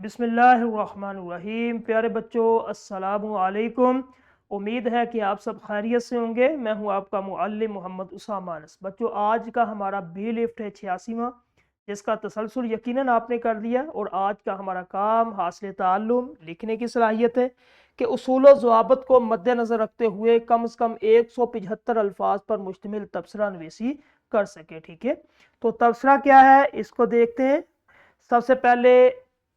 बिस्मिल्लाहिर्रहमानिर्रहीम। प्यारे बच्चों, अस्सलामु अलैकुम। उम्मीद है कि आप सब खैरियत से होंगे। मैं हूं आपका मुअल्लिम मोहम्मद उसामा अनस। बच्चों, आज का हमारा बी लिफ्ट है 86वां, जिसका तसलसल यकीनन आपने कर दिया। और आज का हमारा काम हासिल ताल्लुम लिखने की सलाहियत है कि उसूल व ज़वाबित को मद्देनज़र रखते हुए कम से कम 175 अल्फाज पर मुश्तमिल तबसरा नवीसी कर सके। ठीक है, तो तबसरा क्या है इसको देखते हैं। सबसे पहले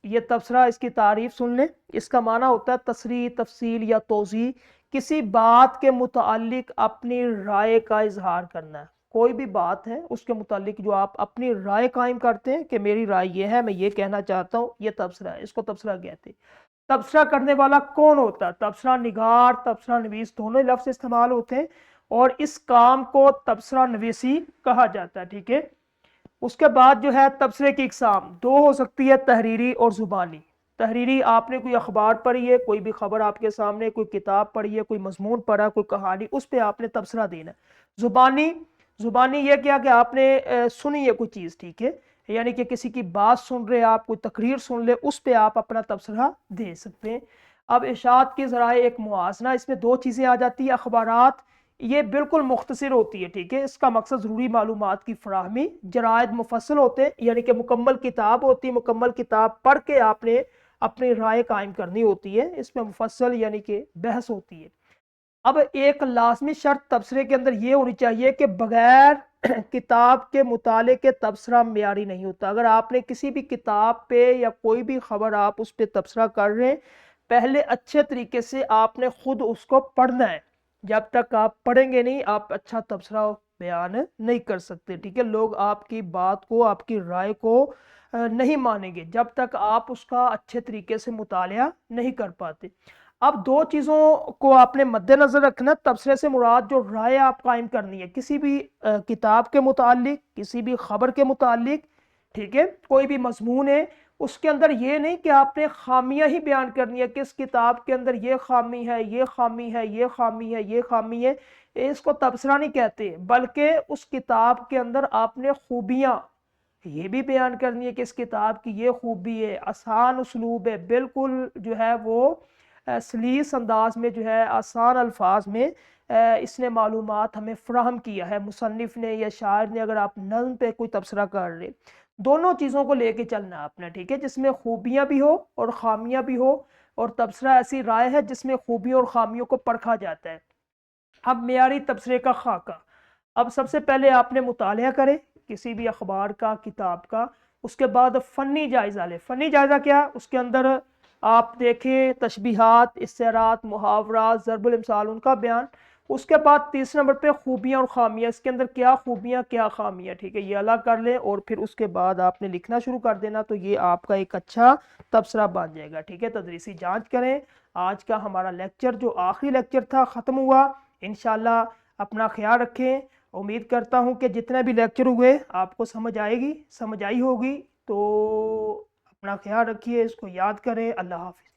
ये तबसरा, इसकी तारीफ सुन लें। इसका माना होता है तसरीह, तफसील या तोज़ी, किसी बात के मुतालिक अपनी राय का इजहार करना है। कोई भी बात है उसके मुतालिक जो आप अपनी राय कायम करते हैं कि मेरी राय ये है, मैं ये कहना चाहता हूँ, ये तबसरा है, इसको तबसरा कहते हैं। तबसरा करने वाला कौन होता है? तबसरा निगार, तबसरा नवीस दोनों लफ्ज़ इस्तेमाल होते हैं और इस काम को तबसरा नवीसी कहा जाता है। ठीक है, उसके बाद जो है तबसरे की इकसाम दो हो सकती है, तहरीरी और ज़ुबानी। तहरीरी, आपने कोई अखबार पढ़ी है, कोई भी खबर आपके सामने, कोई किताब पढ़ी है, कोई मजमून पढ़ा, कोई कहानी, उस पर आपने तबसरा देना है। ज़ुबानी, ज़ुबानी ये क्या कि आपने सुनी है कोई चीज़, ठीक है, यानी कि किसी की बात सुन रहे आप, कोई तकरीर सुन ले, उस पर आप अपना तबसरा दे सकते हैं। अब इरशाद के ज़राए एक मुआजना, इसमें दो चीज़ें आ जाती है। अखबारात ये बिल्कुल मुख्तसर होती है, ठीक है, इसका मकसद ज़रूरी मालूमात की फराहमी। जरायद मुफस्सल होते हैं, यानी कि मुकम्मल किताब होती है, मुकम्मल किताब पढ़ के आपने अपनी राय कायम करनी होती है, इसमें मुफस्सल यानी कि बहस होती है। अब एक लाजमी शर्त तबसरे के अंदर ये होनी चाहिए कि बगैर किताब के मुताले के तबसरा मेयारी नहीं होता। अगर आपने किसी भी किताब पे या कोई भी खबर आप उस पर तबसरा कर रहे हैं, पहले अच्छे तरीके से आपने खुद उसको पढ़ना है। जब तक आप पढ़ेंगे नहीं, आप अच्छा तबसरा बयान नहीं कर सकते। ठीक है, लोग आपकी बात को, आपकी राय को नहीं मानेंगे जब तक आप उसका अच्छे तरीके से मुतालिया नहीं कर पाते। अब दो चीज़ों को आपने मद्देनज़र रखना। तबसरे से मुराद जो राय आप कायम करनी है किसी भी किताब के मुतालिक, किसी भी खबर के मुतालिक, ठीक है, कोई भी मजमून है, उसके अंदर ये नहीं कि आपने खामियां ही बयान करनी है कि इस किताब के अंदर ये खामी है, ये खामी है, ये खामी है, ये खामी है। इसको तबसरा नहीं कहते, बल्कि उस किताब के अंदर आपने खूबियां ये भी बयान करनी है कि इस किताब की ये खूबी है, आसान उसलूब है, बिल्कुल जो है वो सलीस अंदाज में, जो है आसान अल्फाज में इसने मालूमात हमें फ़राहम किया है, मुसन्निफ़ ने या शायर ने। अगर आप नज़्म पे कोई तबसरा कर रहे, दोनों चीज़ों को लेके चलना है आपने, ठीक है, जिसमें खूबियाँ भी हो और ख़ामियाँ भी हो। और तबसरा ऐसी राय है जिसमें खूबियों और ख़ामियों को परखा जाता है। अब मेयारी तबसरे का खाका। अब सबसे पहले आपने मुतालिया करें किसी भी अखबार का, किताब का। उसके बाद फ़नी जायज़ा लें। फ़नी जायज़ा क्या? उसके अंदर आप देखें तशबीहात, इस्तिआरात, मुहावरात, ज़रबुल इम्साल, उनका बयान। उसके बाद तीसरे नंबर पे खूबियाँ और खामियाँ, इसके अंदर क्या खूबियाँ क्या खामियाँ, ठीक है, ये अलग कर लें और फिर उसके बाद आपने लिखना शुरू कर देना, तो ये आपका एक अच्छा तबसरा बन जाएगा। ठीक है, तदरीसी जांच करें। आज का हमारा लेक्चर जो आखिरी लेक्चर था ख़त्म हुआ। इंशाल्लाह अपना ख्याल रखें। उम्मीद करता हूँ कि जितने भी लेक्चर हुए आपको समझ आएगी, समझ आई होगी। तो अपना ख्याल रखिए, इसको याद करें। अल्लाह हाफ़िज़।